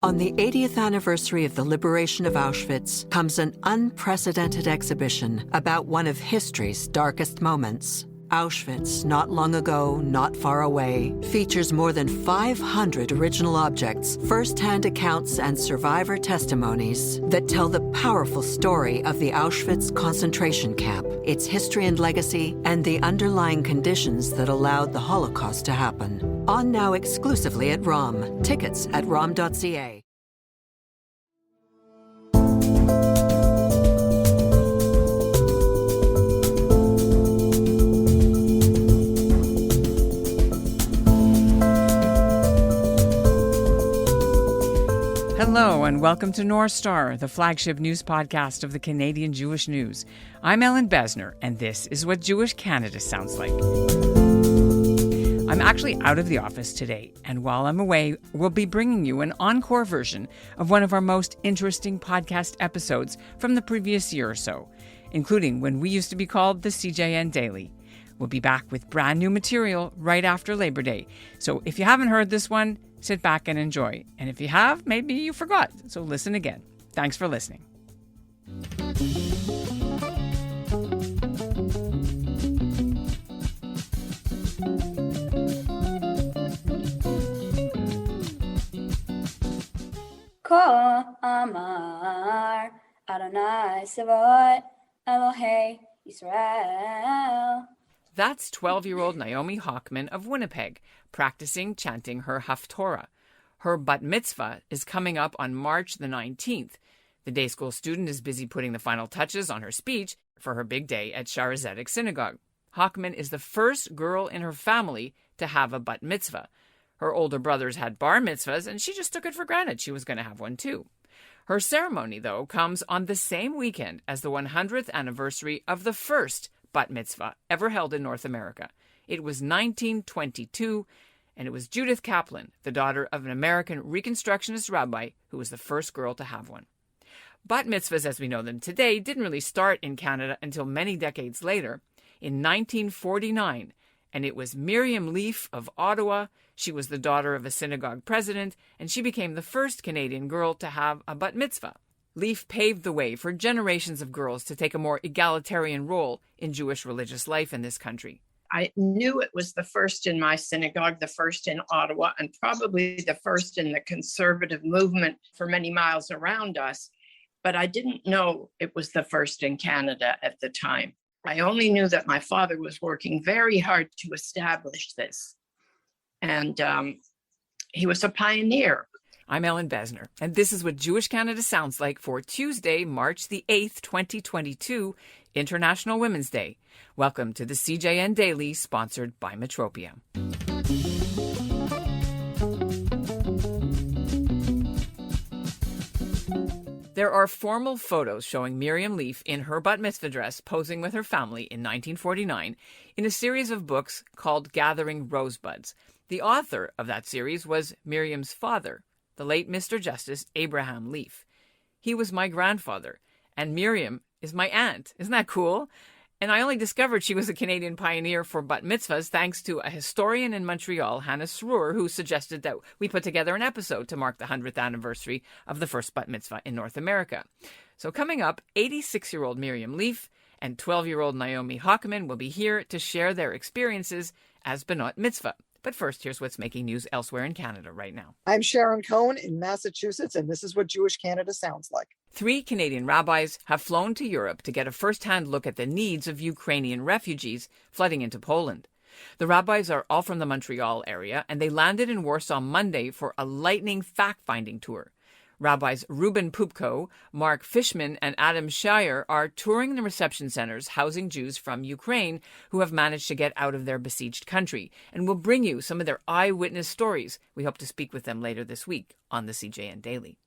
On the 80th anniversary of the liberation of Auschwitz comes an unprecedented exhibition about one of history's darkest moments. Auschwitz, not long ago, not far away, features more than 500 original objects, first-hand accounts, and survivor testimonies that tell the powerful story of the Auschwitz concentration camp, its history and legacy, and the underlying conditions that allowed the Holocaust to happen. On now exclusively at ROM. Tickets at rom.ca. Hello and welcome to North Star, the flagship news podcast of the Canadian Jewish News. I'm Ellen Besner, and this is what Jewish Canada sounds like. I'm actually out of the office today, and while I'm away, we'll be bringing you an encore version of one of our most interesting podcast episodes from the previous year or so, including when we used to be called the CJN Daily. We'll be back with brand new material right after Labor Day, so if you haven't heard this one, sit back and enjoy. And if you have, maybe you forgot, so listen again. Thanks for listening. Ko Amar Adonai Sevot Elohei Israel. That's 12-year-old Naomi Hochman of Winnipeg, practicing chanting her Haftorah. Her bat mitzvah is coming up on March the 19th. The day school student is busy putting the final touches on her speech for her big day at Shaarey Zedek Synagogue. Hochman is the first girl in her family to have a bat mitzvah. Her older brothers had bar mitzvahs, and she just took it for granted she was going to have one too. Her ceremony, though, comes on the same weekend as the 100th anniversary of the first bat mitzvah ever held in North America. It was 1922, and it was Judith Kaplan, the daughter of an American reconstructionist rabbi, who was the first girl to have one. Bat mitzvahs, as we know them today, didn't really start in Canada until many decades later, in 1949, and it was Miriam Lieff of Ottawa. She was the daughter of a synagogue president, and she became the first Canadian girl to have a bat mitzvah. Lieff paved the way for generations of girls to take a more egalitarian role in Jewish religious life in this country. I knew it was the first in my synagogue, the first in Ottawa, and probably the first in the conservative movement for many miles around us. But I didn't know it was the first in Canada at the time. I only knew that my father was working very hard to establish this. And he was a pioneer. I'm Ellen Besner, and this is what Jewish Canada sounds like for Tuesday, March the 8th, 2022, International Women's Day. Welcome to the CJN Daily, sponsored by Metropia. There are formal photos showing Miriam Lieff in her bat mitzvah dress posing with her family in 1949 in a series of books called Gathering Rosebuds. The author of that series was Miriam's father, the late Mr. Justice Abraham Lieff. He was my grandfather, and Miriam is my aunt. Isn't that cool? And I only discovered she was a Canadian pioneer for bat mitzvahs thanks to a historian in Montreal, Hannah Sroor, who suggested that we put together an episode to mark the 100th anniversary of the first bat mitzvah in North America. So coming up, 86-year-old Miriam Lieff and 12-year-old Naomi Hochman will be here to share their experiences as Banot Mitzvah. But first, here's what's making news elsewhere in Canada right now. I'm Sharon Cohen in Massachusetts, and this is what Jewish Canada sounds like. 3 Canadian rabbis have flown to Europe to get a first-hand look at the needs of Ukrainian refugees flooding into Poland. The rabbis are all from the Montreal area, and they landed in Warsaw Monday for a lightning fact-finding tour. Rabbis Ruben Pupko, Mark Fishman, and Adam Shaarey are touring the reception centers housing Jews from Ukraine who have managed to get out of their besieged country, and will bring you some of their eyewitness stories. We hope to speak with them later this week on the CJN Daily.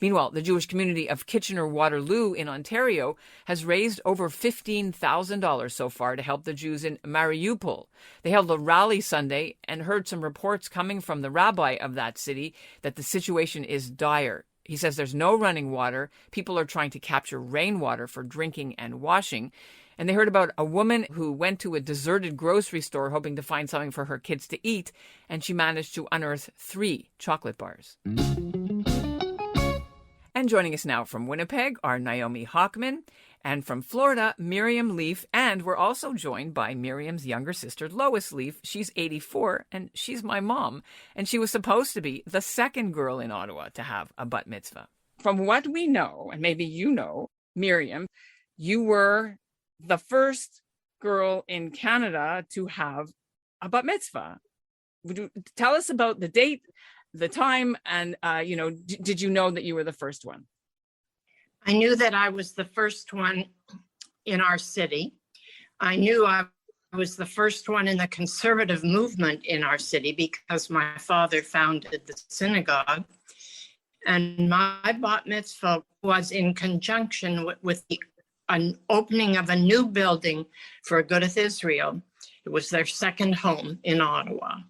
Meanwhile, the Jewish community of Kitchener-Waterloo in Ontario has raised over $15,000 so far to help the Jews in Mariupol. They held a rally Sunday and heard some reports coming from the rabbi of that city that the situation is dire. He says there's no running water. People are trying to capture rainwater for drinking and washing. And they heard about a woman who went to a deserted grocery store hoping to find something for her kids to eat, and she managed to unearth 3 chocolate bars. And joining us now from Winnipeg are Naomi Hochman, and from Florida, Miriam Lieff. And we're also joined by Miriam's younger sister, Lois Lieff. She's 84, and she's my mom. And she was supposed to be the second girl in Ottawa to have a bat mitzvah. From what we know, and maybe you know, Miriam, you were the first girl in Canada to have a bat mitzvah. Would you tell us about the date, the time, and, did you know that you were the first one? I knew that I was the first one in our city. I knew I was the first one in the conservative movement in our city because my father founded the synagogue. And my bat mitzvah was in conjunction with an opening of a new building for Agudath Israel. It was their second home in Ottawa.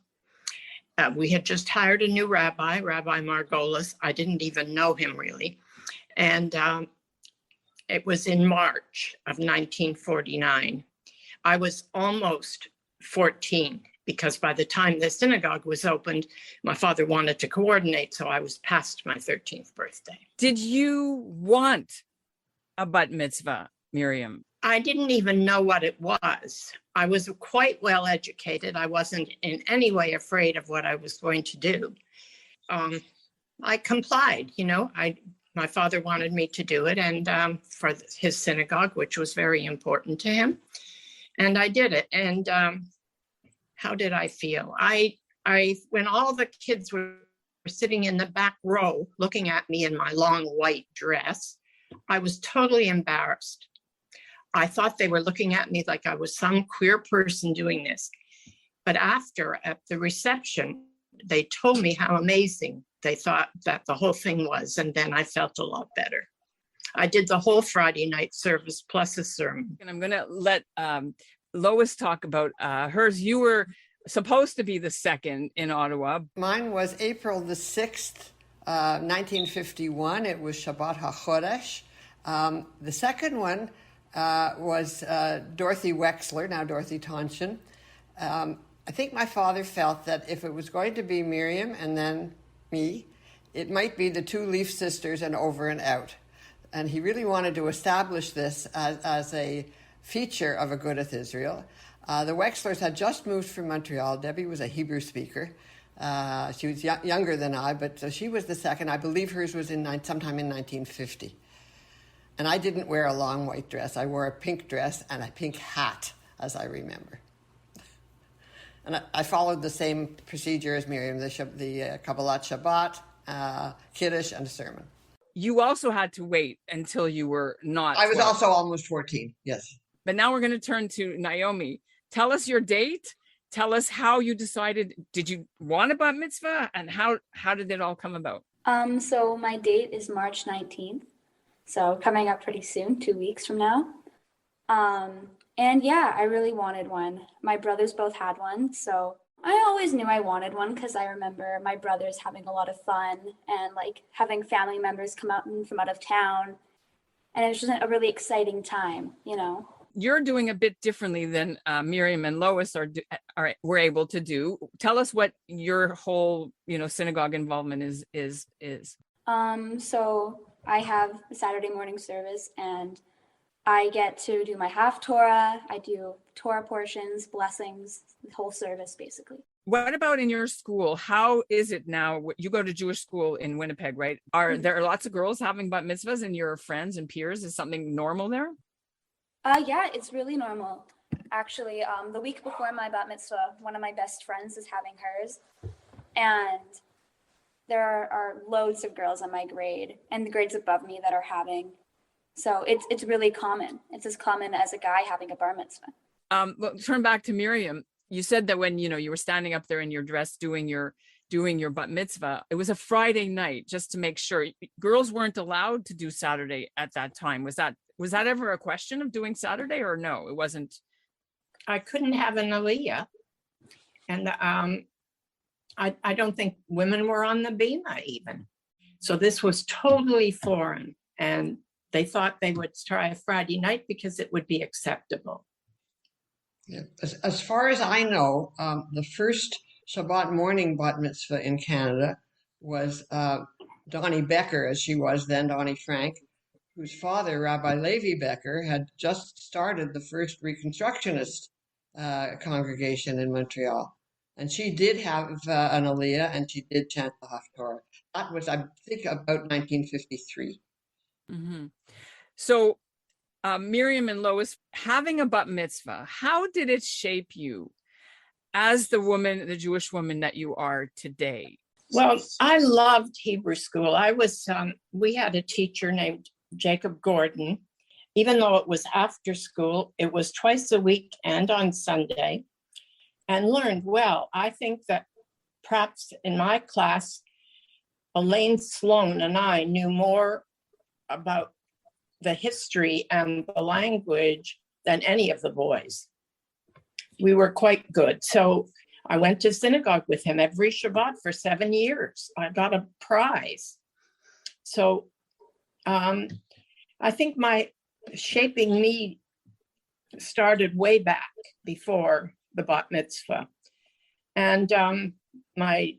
We had just hired a new rabbi, Rabbi Margolis. I didn't even know him really. And it was in March of 1949. I was almost 14 because by the time the synagogue was opened, my father wanted to coordinate, so I was past my 13th birthday. Did you want a bat mitzvah, Miriam? I didn't even know what it was. I was quite well educated. I wasn't in any way afraid of what I was going to do. I complied, my father wanted me to do it, and for his synagogue, which was very important to him. And I did it. And how did I feel? When all the kids were sitting in the back row looking at me in my long white dress, I was totally embarrassed. I thought they were looking at me like I was some queer person doing this. But after, at the reception, they told me how amazing they thought that the whole thing was. And then I felt a lot better. I did the whole Friday night service plus a sermon. And I'm going to let Lois talk about hers. You were supposed to be the second in Ottawa. Mine was April the 6th, 1951. It was Shabbat HaChodesh. The second one was Dorothy Wexler, now Dorothy Tonchen. I think my father felt that if it was going to be Miriam and then me, it might be the two Lieff sisters and over and out. And he really wanted to establish this as a feature of Agudath Israel. The Wexlers had just moved from Montreal. Debbie was a Hebrew speaker. She was younger than I, but so she was the second. I believe hers was sometime in 1950. And I didn't wear a long white dress. I wore a pink dress and a pink hat, as I remember. And I followed the same procedure as Miriam, the Kabbalat Shabbat, Kiddush, and a sermon. You also had to wait until you were not. I was 12. Also almost 14, yes. But now we're going to turn to Naomi. Tell us your date. Tell us how you decided. Did you want a bat mitzvah? And how did it all come about? So my date is March 19th. So coming up pretty soon, 2 weeks from now. And yeah, I really wanted one. My brothers both had one. So I always knew I wanted one because I remember my brothers having a lot of fun and like having family members come out from out of town. And it was just a really exciting time, You're doing a bit differently than Miriam and Lois were able to do. Tell us what your whole, synagogue involvement is. So I have a Saturday morning service and I get to do my half Torah. I do Torah portions, blessings, the whole service basically. What about in your school? How is it now? You go to Jewish school in Winnipeg, right? Are there lots of girls having bat mitzvahs and your friends and peers? Is something normal there? Yeah, it's really normal. Actually, the week before my bat mitzvah, one of my best friends is having hers. And there are loads of girls in my grade and the grades above me that are having. So it's really common. It's as common as a guy having a bar mitzvah. Well, turn back to Miriam. You said that when, you were standing up there in your dress doing your bat mitzvah, it was a Friday night, just to make sure. Girls weren't allowed to do Saturday at that time. Was that ever a question of doing Saturday or no? It wasn't. I couldn't have an aliyah. And I don't think women were on the bimah even. So this was totally foreign. And they thought they would try a Friday night because it would be acceptable. Yeah. As far as I know, the first Shabbat morning bat mitzvah in Canada was Donnie Becker, as she was then, Donnie Frank, whose father, Rabbi Levi Becker, had just started the first reconstructionist congregation in Montreal. And she did have an aliyah, and she did chant the Haftorah. That was, I think, about 1953. Mm-hmm. So, Miriam and Lois, having a bat mitzvah, how did it shape you as the woman, the Jewish woman that you are today? Well, I loved Hebrew school. We had a teacher named Jacob Gordon. Even though it was after school, it was twice a week and on Sunday, and learned well. I think that perhaps in my class, Elaine Sloan and I knew more about the history and the language than any of the boys. We were quite good. So I went to synagogue with him every Shabbat for 7 years. I got a prize. So I think my shaping me started way back before the bat mitzvah. And my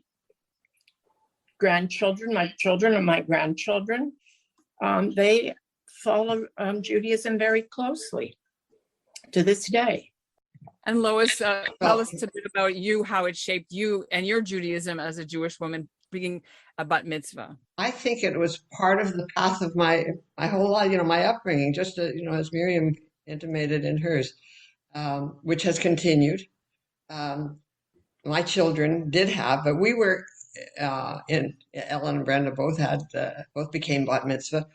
grandchildren, my children and my grandchildren, they follow Judaism very closely to this day. And Lois, tell us a bit about you, how it shaped you and your Judaism as a Jewish woman being a bat mitzvah. I think it was part of the path of my whole life, my upbringing, just as Miriam intimated in hers, which has continued. My children did have, but we were Ellen and Brenda both became bat mitzvah.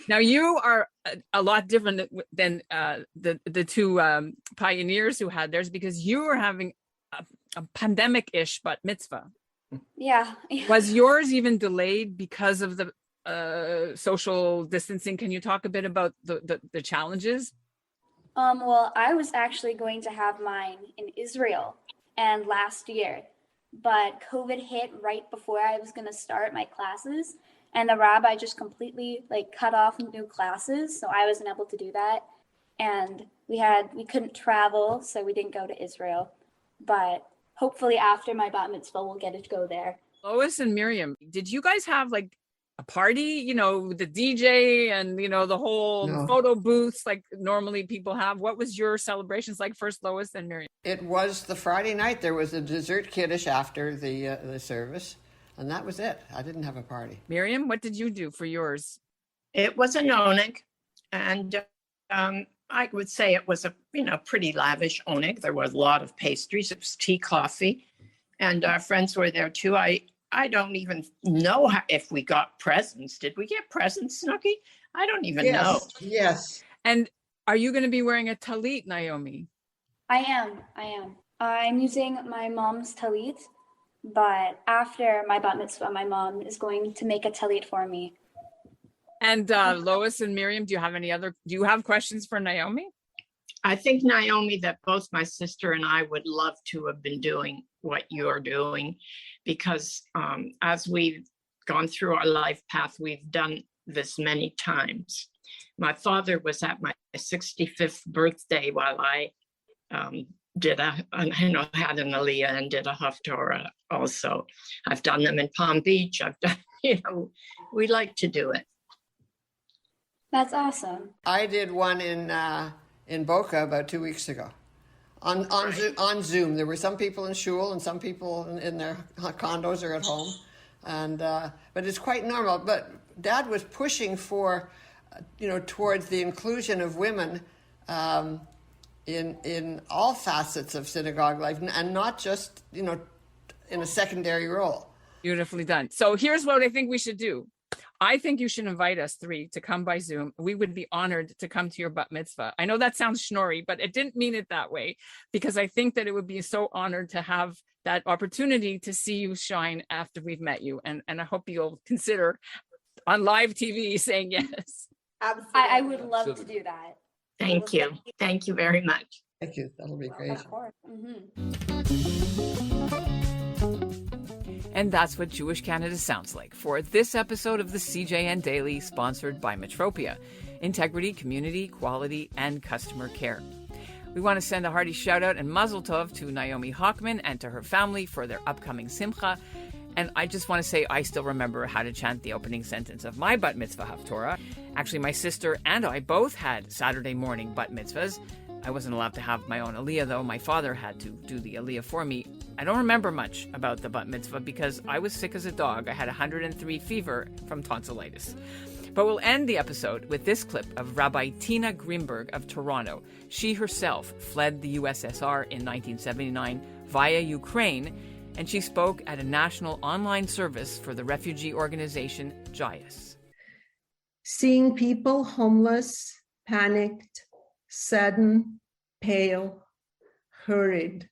Now you are a lot different than the two pioneers who had theirs, because you were having a pandemic-ish bat mitzvah. Yeah. Was yours even delayed because of the social distancing? Can you talk a bit about the challenges? Well, I was actually going to have mine in Israel and last year, but COVID hit right before I was going to start my classes. And the rabbi just completely cut off new classes. So I wasn't able to do that. And we couldn't travel, so we didn't go to Israel. But hopefully after my bat mitzvah, we'll get to go there. Lois and Miriam, did you guys have a party, the DJ and, the whole photo booths like normally people have? What was your celebrations like? First, Lois, then Miriam. It was the Friday night. There was a dessert kiddush after the service. And that was it. I didn't have a party. Miriam, what did you do for yours? It was a oneg, and I would say it was a pretty lavish oneg. There was a lot of pastries. It was tea, coffee, and our friends were there too. I don't even know if we got presents. Did we get presents, Snooki? I don't even know. Yes. And are you going to be wearing a talit, Naomi? I am. I'm using my mom's talit. But after my bat mitzvah, my mom is going to make a talit for me. And Lois and Miriam, do you have questions for Naomi? I think, Naomi, that both my sister and I would love to have been doing what you're doing, because as we've gone through our life path, we've done this many times. My father was at my 65th birthday while I had an aliyah and did a haftorah also. I've done them in Palm Beach. I've done, we like to do it. That's awesome. I did one in Boca about 2 weeks ago on Zoom. There were some people in shul and some people in their condos or at home, and but it's quite normal. But Dad was pushing for, towards the inclusion of women in all facets of synagogue life, and not just in a secondary role. Beautifully done. So here's what I think we should do. I think you should invite us three to come by Zoom. We would be honored to come to your bat mitzvah. I know that sounds schnorry, but it didn't mean it that way, because I think that it would be so honored to have that opportunity to see you shine after we've met you. And I hope you'll consider on live TV saying yes. Absolutely. I would love to do that. Thank you. Thank you very much. Thank you. That'll be great. Of course. And that's what Jewish Canada sounds like for this episode of the CJN Daily, sponsored by Metropia. Integrity, community, quality, and customer care. We want to send a hearty shout out and mazel tov to Naomi Hochman and to her family for their upcoming simcha. And I just want to say I still remember how to chant the opening sentence of my bat mitzvah haftorah. Actually, my sister and I both had Saturday morning bat mitzvahs. I wasn't allowed to have my own aliyah, though. My father had to do the aliyah for me. I don't remember much about the bat mitzvah because I was sick as a dog. I had 103 fever from tonsillitis. But we'll end the episode with this clip of Rabbi Tina Greenberg of Toronto. She herself fled the USSR in 1979 via Ukraine, and she spoke at a national online service for the refugee organization JAIS. Seeing people homeless, panicked, saddened, pale, hurried,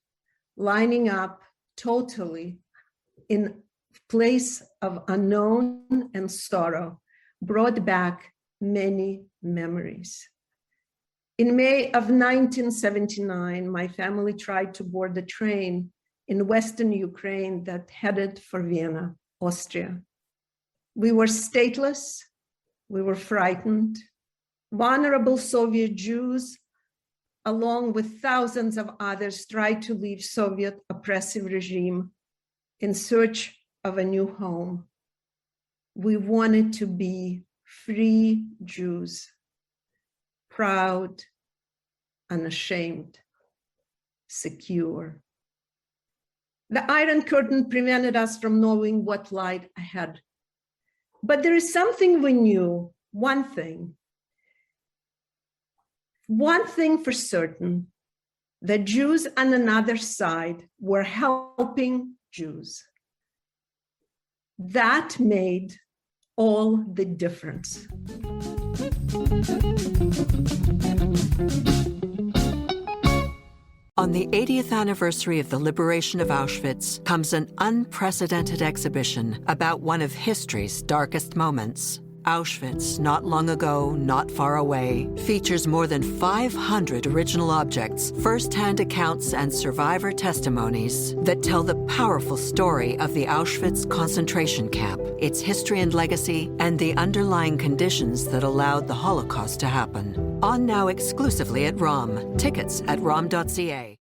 lining up totally in place of unknown and sorrow brought back many memories. In May of 1979, my family tried to board the train in Western Ukraine that headed for Vienna, Austria. We were stateless, we were frightened. Vulnerable Soviet Jews, along with thousands of others, tried to leave Soviet oppressive regime in search of a new home. We wanted to be free Jews, proud, unashamed, secure. The Iron Curtain prevented us from knowing what lied ahead. But there is something we knew, one thing for certain, the Jews on another side were helping Jews. That made all the difference. On the 80th anniversary of the liberation of Auschwitz comes an unprecedented exhibition about one of history's darkest moments. Auschwitz, not long ago, not far away, features more than 500 original objects, first-hand accounts, and survivor testimonies that tell the powerful story of the Auschwitz concentration camp, its history and legacy, and the underlying conditions that allowed the Holocaust to happen. On now exclusively at ROM. Tickets at rom.ca.